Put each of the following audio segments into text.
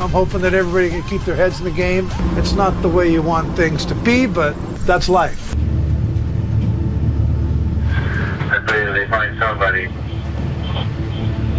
I'm hoping that everybody can keep their heads in the game. It's not the way you want things to be, but that's life. I pray that they find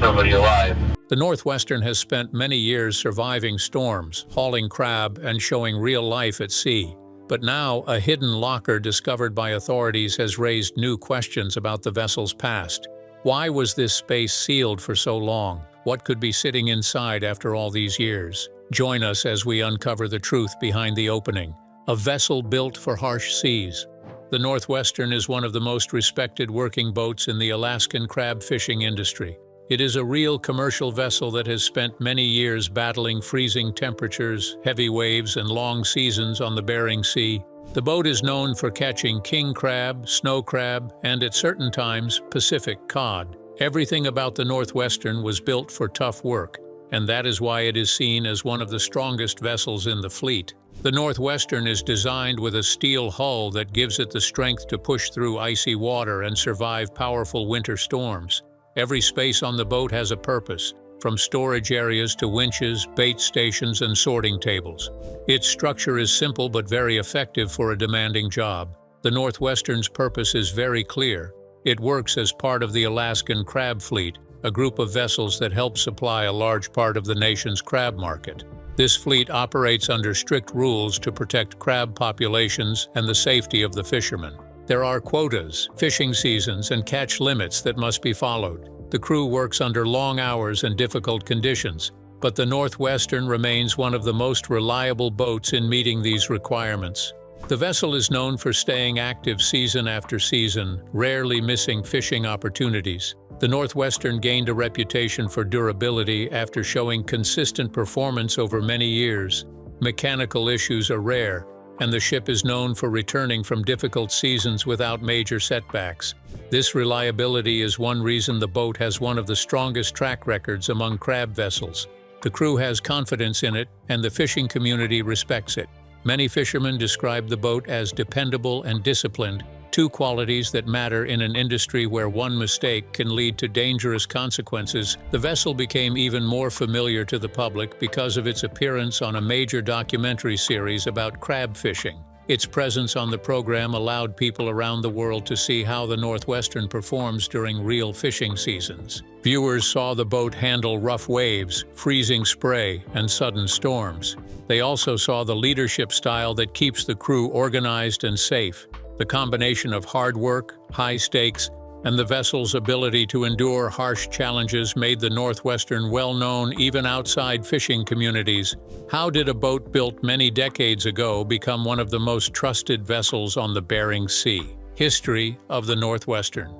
somebody alive. The Northwestern has spent many years surviving storms, hauling crab, and showing real life at sea. But now, a hidden locker discovered by authorities has raised new questions about the vessel's past. Why was this space sealed for so long? What could be sitting inside after all these years? Join us as we uncover the truth behind the opening. A vessel built for harsh seas. The Northwestern is one of the most respected working boats in the Alaskan crab fishing industry. It is a real commercial vessel that has spent many years battling freezing temperatures, heavy waves, and long seasons on the Bering Sea. The boat is known for catching king crab, snow crab, and at certain times, Pacific cod. Everything about the Northwestern was built for tough work, and that is why it is seen as one of the strongest vessels in the fleet. The Northwestern is designed with a steel hull that gives it the strength to push through icy water and survive powerful winter storms. Every space on the boat has a purpose, from storage areas to winches, bait stations, and sorting tables. Its structure is simple but very effective for a demanding job. The Northwestern's purpose is very clear. It works as part of the Alaskan Crab Fleet, a group of vessels that help supply a large part of the nation's crab market. This fleet operates under strict rules to protect crab populations and the safety of the fishermen. There are quotas, fishing seasons, and catch limits that must be followed. The crew works under long hours and difficult conditions, but the Northwestern remains one of the most reliable boats in meeting these requirements. The vessel is known for staying active season after season, rarely missing fishing opportunities. The Northwestern gained a reputation for durability after showing consistent performance over many years. Mechanical issues are rare, and the ship is known for returning from difficult seasons without major setbacks. This reliability is one reason the boat has one of the strongest track records among crab vessels. The crew has confidence in it, and the fishing community respects it. Many fishermen describe the boat as dependable and disciplined, two qualities that matter in an industry where one mistake can lead to dangerous consequences. The vessel became even more familiar to the public because of its appearance on a major documentary series about crab fishing. Its presence on the program allowed people around the world to see how the Northwestern performs during real fishing seasons. Viewers saw the boat handle rough waves, freezing spray, and sudden storms. They also saw the leadership style that keeps the crew organized and safe. The combination of hard work, high stakes, and the vessel's ability to endure harsh challenges made the Northwestern well known even outside fishing communities. How did a boat built many decades ago become one of the most trusted vessels on the Bering Sea? History of the Northwestern.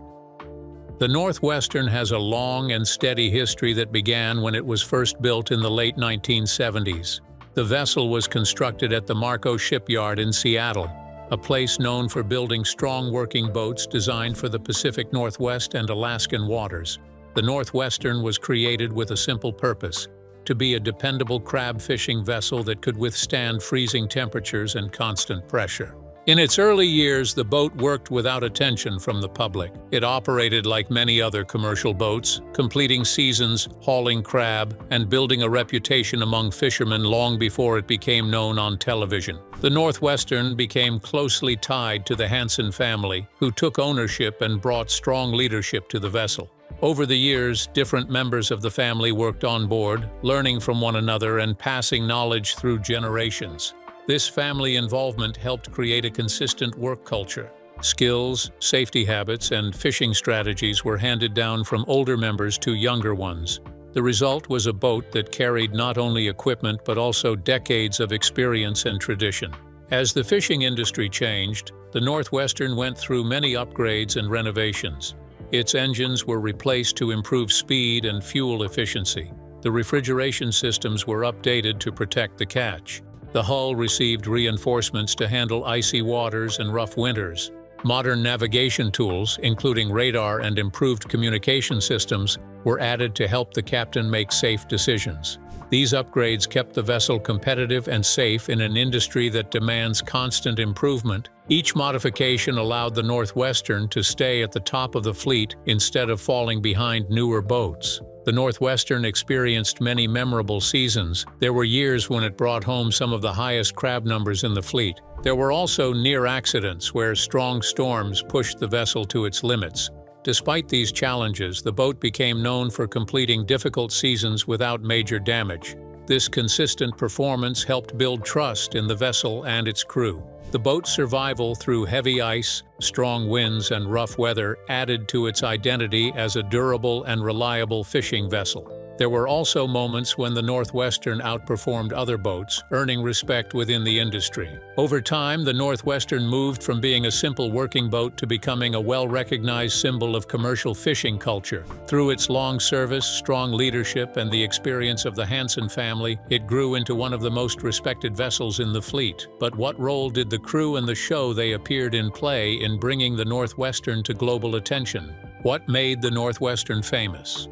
The Northwestern has a long and steady history that began when it was first built in the late 1970s. The vessel was constructed at the Marco Shipyard in Seattle, a place known for building strong working boats designed for the Pacific Northwest and Alaskan waters. The Northwestern was created with a simple purpose: to be a dependable crab fishing vessel that could withstand freezing temperatures and constant pressure. In its early years, the boat worked without attention from the public. It operated like many other commercial boats, completing seasons, hauling crab, and building a reputation among fishermen long before it became known on television. The Northwestern became closely tied to the Hansen family, who took ownership and brought strong leadership to the vessel. Over the years, different members of the family worked on board, learning from one another and passing knowledge through generations. This family involvement helped create a consistent work culture. Skills, safety habits, and fishing strategies were handed down from older members to younger ones. The result was a boat that carried not only equipment but also decades of experience and tradition. As the fishing industry changed, the Northwestern went through many upgrades and renovations. Its engines were replaced to improve speed and fuel efficiency. The refrigeration systems were updated to protect the catch. The hull received reinforcements to handle icy waters and rough winters. Modern navigation tools, including radar and improved communication systems, were added to help the captain make safe decisions. These upgrades kept the vessel competitive and safe in an industry that demands constant improvement. Each modification allowed the Northwestern to stay at the top of the fleet instead of falling behind newer boats. The Northwestern experienced many memorable seasons. There were years when it brought home some of the highest crab numbers in the fleet. There were also near accidents where strong storms pushed the vessel to its limits. Despite these challenges, the boat became known for completing difficult seasons without major damage. This consistent performance helped build trust in the vessel and its crew. The boat's survival through heavy ice, strong winds, and rough weather added to its identity as a durable and reliable fishing vessel. There were also moments when the Northwestern outperformed other boats, earning respect within the industry. Over time, the Northwestern moved from being a simple working boat to becoming a well-recognized symbol of commercial fishing culture. Through its long service, strong leadership, and the experience of the Hansen family, it grew into one of the most respected vessels in the fleet. But what role did the crew and the show they appeared in play in bringing the Northwestern to global attention? What made the Northwestern famous?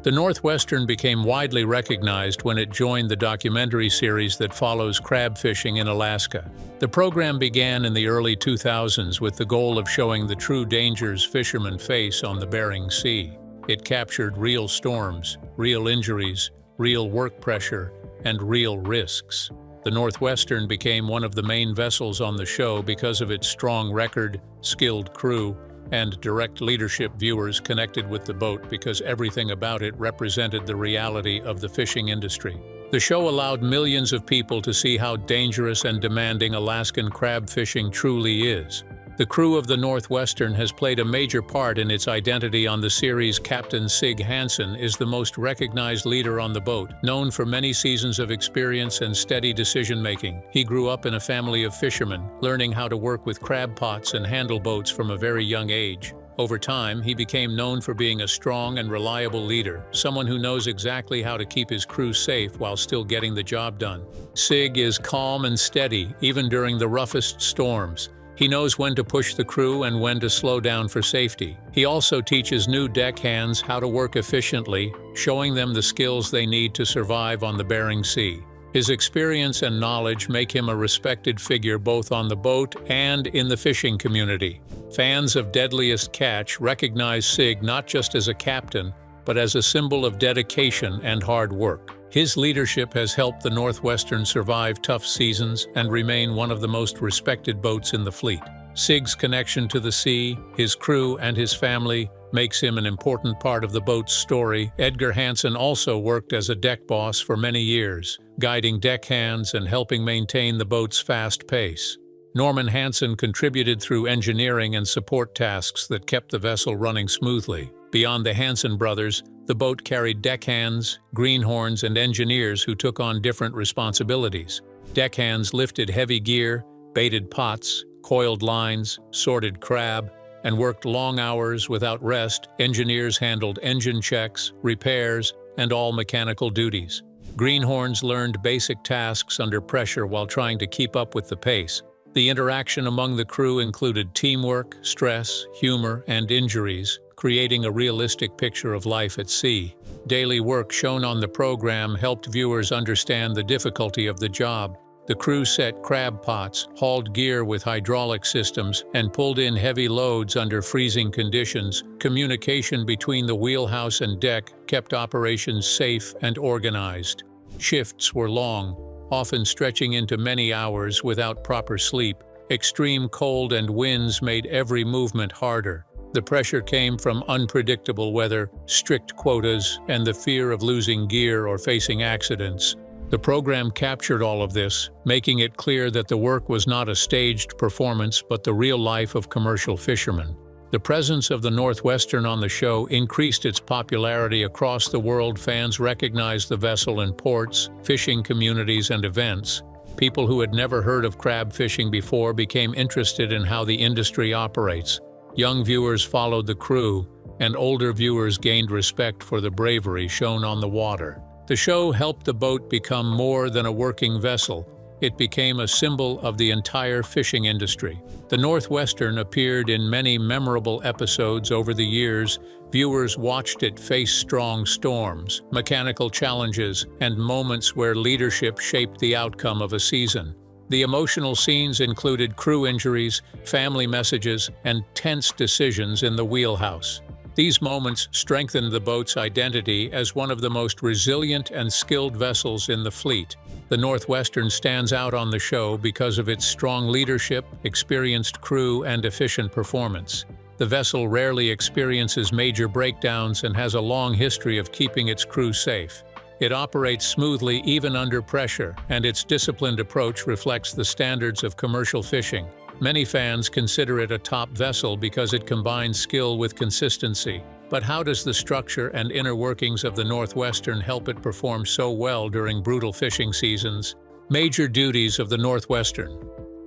The Northwestern became widely recognized when it joined the documentary series that follows crab fishing in Alaska. The program began in the early 2000s with the goal of showing the true dangers fishermen face on the Bering Sea. It captured real storms, real injuries, real work pressure, and real risks. The Northwestern became one of the main vessels on the show because of its strong record, skilled crew, and direct leadership. Viewers connected with the boat because everything about it represented the reality of the fishing industry. The show allowed millions of people to see how dangerous and demanding Alaskan crab fishing truly is. The crew of the Northwestern has played a major part in its identity on the series. Captain Sig Hansen is the most recognized leader on the boat, known for many seasons of experience and steady decision-making. He grew up in a family of fishermen, learning how to work with crab pots and handle boats from a very young age. Over time, he became known for being a strong and reliable leader, someone who knows exactly how to keep his crew safe while still getting the job done. Sig is calm and steady, even during the roughest storms. He knows when to push the crew and when to slow down for safety. He also teaches new deckhands how to work efficiently, showing them the skills they need to survive on the Bering Sea. His experience and knowledge make him a respected figure both on the boat and in the fishing community. Fans of Deadliest Catch recognize Sig not just as a captain, but as a symbol of dedication and hard work. His leadership has helped the Northwestern survive tough seasons and remain one of the most respected boats in the fleet. Sig's connection to the sea, his crew, and his family makes him an important part of the boat's story. Edgar Hansen also worked as a deck boss for many years, guiding deckhands and helping maintain the boat's fast pace. Norman Hansen contributed through engineering and support tasks that kept the vessel running smoothly. Beyond the Hansen brothers, the boat carried deckhands, greenhorns, and engineers who took on different responsibilities. Deckhands lifted heavy gear, baited pots, coiled lines, sorted crab, and worked long hours without rest. Engineers handled engine checks, repairs, and all mechanical duties. Greenhorns learned basic tasks under pressure while trying to keep up with the pace. The interaction among the crew included teamwork, stress, humor, and injuries, creating a realistic picture of life at sea. Daily work shown on the program helped viewers understand the difficulty of the job. The crew set crab pots, hauled gear with hydraulic systems, and pulled in heavy loads under freezing conditions. Communication between the wheelhouse and deck kept operations safe and organized. Shifts were long, often stretching into many hours without proper sleep. Extreme cold and winds made every movement harder. The pressure came from unpredictable weather, strict quotas, and the fear of losing gear or facing accidents. The program captured all of this, making it clear that the work was not a staged performance but the real life of commercial fishermen. The presence of the Northwestern on the show increased its popularity across the world. Fans recognized the vessel in ports, fishing communities, and events. People who had never heard of crab fishing before became interested in how the industry operates. Young viewers followed the crew, and older viewers gained respect for the bravery shown on the water. The show helped the boat become more than a working vessel. it became a symbol of the entire fishing industry. The Northwestern appeared in many memorable episodes over the years. Viewers watched it face strong storms, mechanical challenges, and moments where leadership shaped the outcome of a season. The emotional scenes included crew injuries, family messages, and tense decisions in the wheelhouse. These moments strengthened the boat's identity as one of the most resilient and skilled vessels in the fleet. The Northwestern stands out on the show because of its strong leadership, experienced crew, and efficient performance. The vessel rarely experiences major breakdowns and has a long history of keeping its crew safe. It operates smoothly even under pressure, and its disciplined approach reflects the standards of commercial fishing. Many fans consider it a top vessel because it combines skill with consistency. But how does the structure and inner workings of the Northwestern help it perform so well during brutal fishing seasons? Major duties of the Northwestern.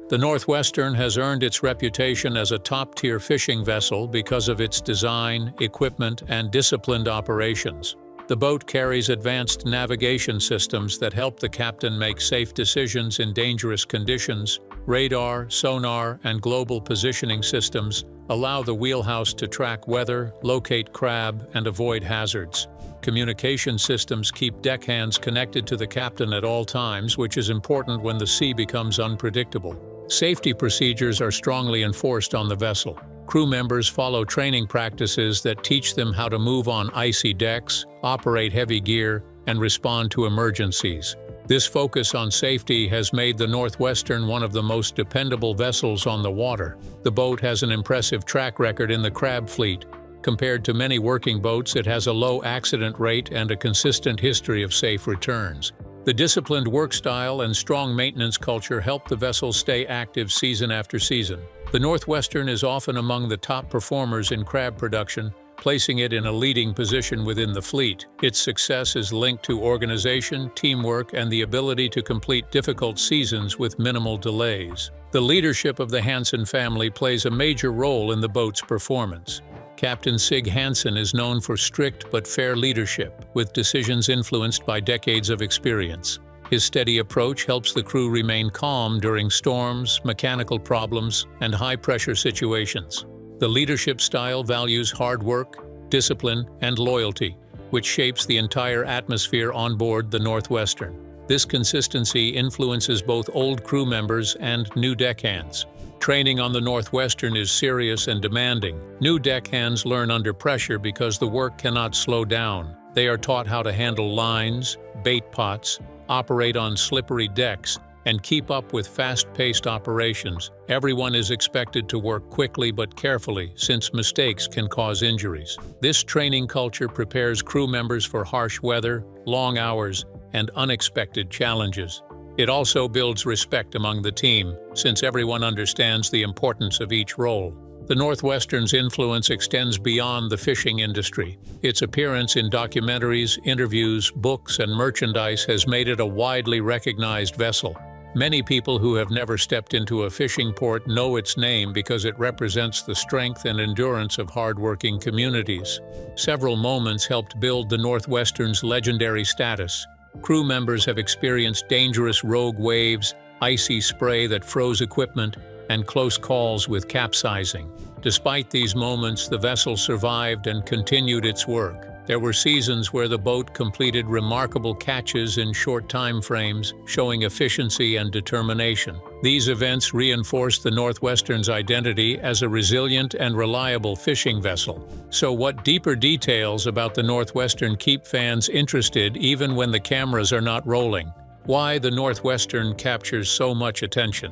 The Northwestern has earned its reputation as a top-tier fishing vessel because of its design, equipment, and disciplined operations. The boat carries advanced navigation systems that help the captain make safe decisions in dangerous conditions. Radar, sonar, and global positioning systems allow the wheelhouse to track weather, locate crab, and avoid hazards. Communication systems keep deckhands connected to the captain at all times, which is important when the sea becomes unpredictable. Safety procedures are strongly enforced on the vessel. Crew members follow training practices that teach them how to move on icy decks, operate heavy gear, and respond to emergencies. This focus on safety has made the Northwestern one of the most dependable vessels on the water. The boat has an impressive track record in the crab fleet. Compared to many working boats, it has a low accident rate and a consistent history of safe returns. The disciplined work style and strong maintenance culture help the vessel stay active season after season. The Northwestern is often among the top performers in crab production, placing it in a leading position within the fleet. Its success is linked to organization, teamwork, and the ability to complete difficult seasons with minimal delays. The leadership of the Hansen family plays a major role in the boat's performance. Captain Sig Hansen is known for strict but fair leadership, with decisions influenced by decades of experience. His steady approach helps the crew remain calm during storms, mechanical problems, and high-pressure situations. The leadership style values hard work, discipline, and loyalty, which shapes the entire atmosphere on board the Northwestern. This consistency influences both old crew members and new deckhands. Training on the Northwestern is serious and demanding. New deckhands learn under pressure because the work cannot slow down. They are taught how to handle lines, bait pots, operate on slippery decks, and keep up with fast-paced operations. Everyone is expected to work quickly but carefully, since mistakes can cause injuries. This training culture prepares crew members for harsh weather, long hours, and unexpected challenges. It also builds respect among the team, since everyone understands the importance of each role. The Northwestern's influence extends beyond the fishing industry. Its appearance in documentaries, interviews, books, and merchandise has made it a widely recognized vessel. Many people who have never stepped into a fishing port know its name because it represents the strength and endurance of hard-working communities. Several moments helped build the Northwestern's legendary status. Crew members have experienced dangerous rogue waves, icy spray that froze equipment, and close calls with capsizing. Despite these moments, the vessel survived and continued its work. There were seasons where the boat completed remarkable catches in short time frames, showing efficiency and determination. These events reinforced the Northwestern's identity as a resilient and reliable fishing vessel. So what deeper details about the Northwestern keep fans interested even when the cameras are not rolling? Why the Northwestern captures so much attention?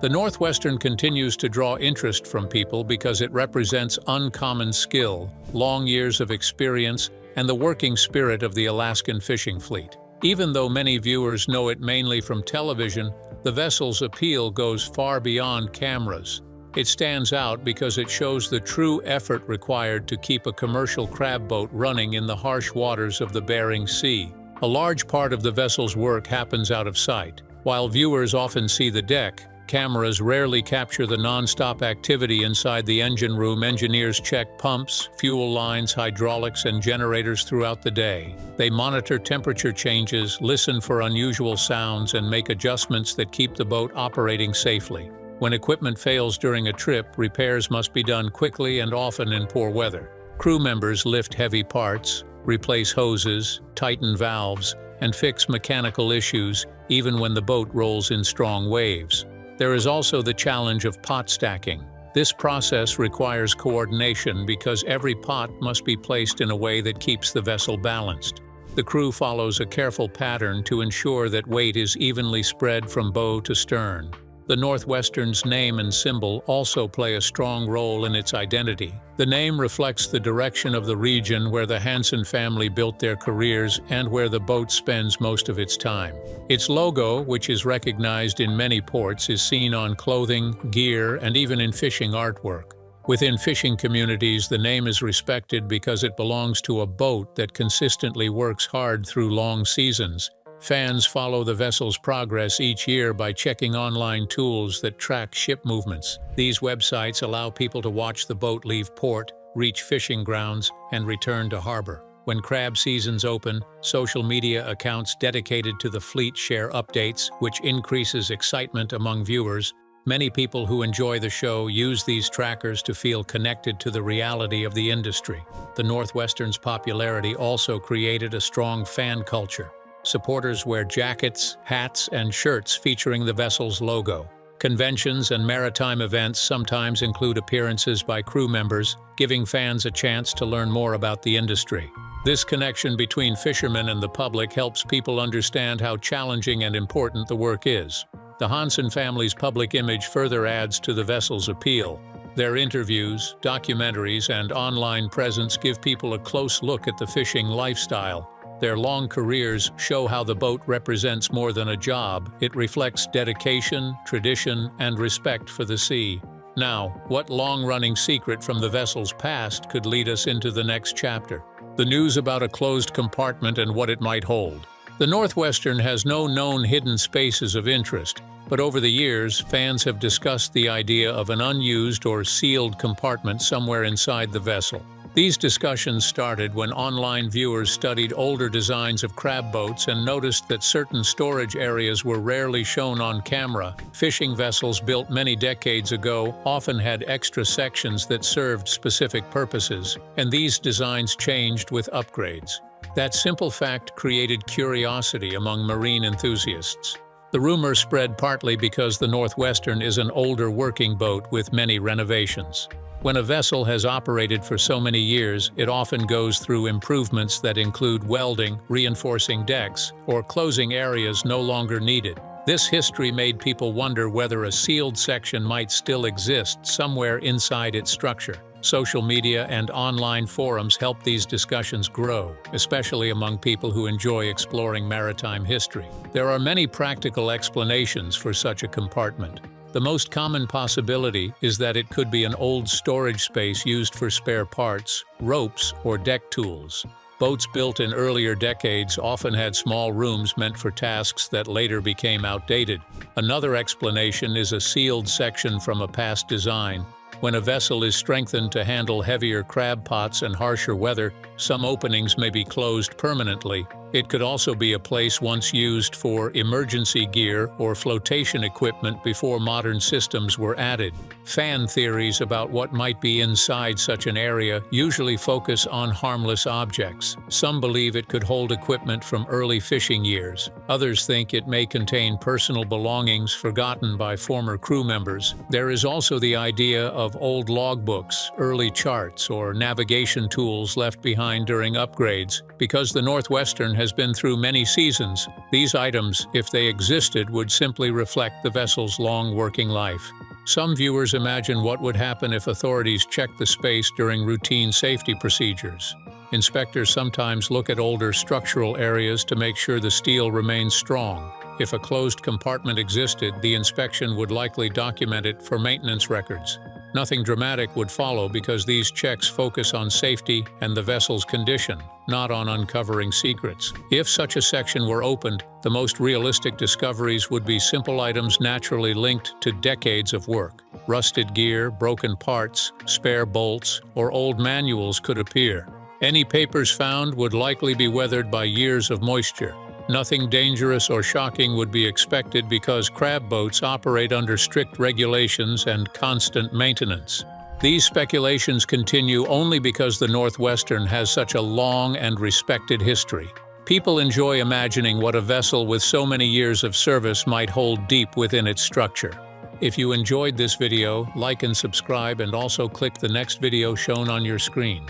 The Northwestern continues to draw interest from people because it represents uncommon skill, long years of experience, and the working spirit of the Alaskan fishing fleet. Even though many viewers know it mainly from television, the vessel's appeal goes far beyond cameras. It stands out because it shows the true effort required to keep a commercial crab boat running in the harsh waters of the Bering Sea. A large part of the vessel's work happens out of sight. While viewers often see the deck, Cameras rarely capture the non-stop activity inside the engine room. Engineers check pumps, fuel lines, hydraulics, and generators throughout the day. They monitor temperature changes, listen for unusual sounds, and make adjustments that keep the boat operating safely. When equipment fails during a trip, repairs must be done quickly and often in poor weather. Crew members lift heavy parts, replace hoses, tighten valves, and fix mechanical issues, even when the boat rolls in strong waves. There is also the challenge of pot stacking. This process requires coordination because every pot must be placed in a way that keeps the vessel balanced. The crew follows a careful pattern to ensure that weight is evenly spread from bow to stern. The Northwestern's name and symbol also play a strong role in its identity. The name reflects the direction of the region where the Hansen family built their careers and where the boat spends most of its time. Its logo, which is recognized in many ports, is seen on clothing, gear, and even in fishing artwork. Within fishing communities, the name is respected because it belongs to a boat that consistently works hard through long seasons. Fans follow the vessel's progress each year by checking online tools that track ship movements. These websites allow people to watch the boat leave port, reach fishing grounds, and return to harbor. When crab seasons open, social media accounts dedicated to the fleet share updates, which increases excitement among viewers. Many people who enjoy the show use these trackers to feel connected to the reality of the industry. The Northwestern's popularity also created a strong fan culture. Supporters wear jackets, hats, and shirts featuring the vessel's logo. Conventions and maritime events sometimes include appearances by crew members, giving fans a chance to learn more about the industry. This connection between fishermen and the public helps people understand how challenging and important the work is. The Hansen family's public image further adds to the vessel's appeal. Their interviews, documentaries, and online presence give people a close look at the fishing lifestyle. Their long careers show how the boat represents more than a job. It reflects dedication, tradition, and respect for the sea. Now, what long-running secret from the vessel's past could lead us into the next chapter? The news about a closed compartment and what it might hold. The Northwestern has no known hidden spaces of interest, but over the years, fans have discussed the idea of an unused or sealed compartment somewhere inside the vessel. These discussions started when online viewers studied older designs of crab boats and noticed that certain storage areas were rarely shown on camera. Fishing vessels built many decades ago often had extra sections that served specific purposes, and these designs changed with upgrades. That simple fact created curiosity among marine enthusiasts. The rumor spread partly because the Northwestern is an older working boat with many renovations. When a vessel has operated for so many years, it often goes through improvements that include welding, reinforcing decks, or closing areas no longer needed. This history made people wonder whether a sealed section might still exist somewhere inside its structure. Social media and online forums help these discussions grow, especially among people who enjoy exploring maritime history. There are many practical explanations for such a compartment. The most common possibility is that it could be an old storage space used for spare parts, ropes, or deck tools. Boats built in earlier decades often had small rooms meant for tasks that later became outdated. Another explanation is a sealed section from a past design. When a vessel is strengthened to handle heavier crab pots and harsher weather, some openings may be closed permanently. It could also be a place once used for emergency gear or flotation equipment before modern systems were added. Fan theories about what might be inside such an area usually focus on harmless objects. Some believe it could hold equipment from early fishing years. Others think it may contain personal belongings forgotten by former crew members. There is also the idea of old logbooks, early charts, or navigation tools left behind during upgrades. Because the Northwestern has been through many seasons, these items, if they existed, would simply reflect the vessel's long working life. Some viewers imagine what would happen if authorities checked the space during routine safety procedures. Inspectors sometimes look at older structural areas to make sure the steel remains strong. If a closed compartment existed, the inspection would likely document it for maintenance records. Nothing dramatic would follow because these checks focus on safety and the vessel's condition. not on uncovering secrets. If such a section were opened, the most realistic discoveries would be simple items naturally linked to decades of work. Rusted gear, broken parts, spare bolts, or old manuals could appear. Any papers found would likely be weathered by years of moisture. Nothing dangerous or shocking would be expected because crab boats operate under strict regulations and constant maintenance. These speculations continue only because the Northwestern has such a long and respected history. People enjoy imagining what a vessel with so many years of service might hold deep within its structure. If you enjoyed this video, like and subscribe, and also click the next video shown on your screen.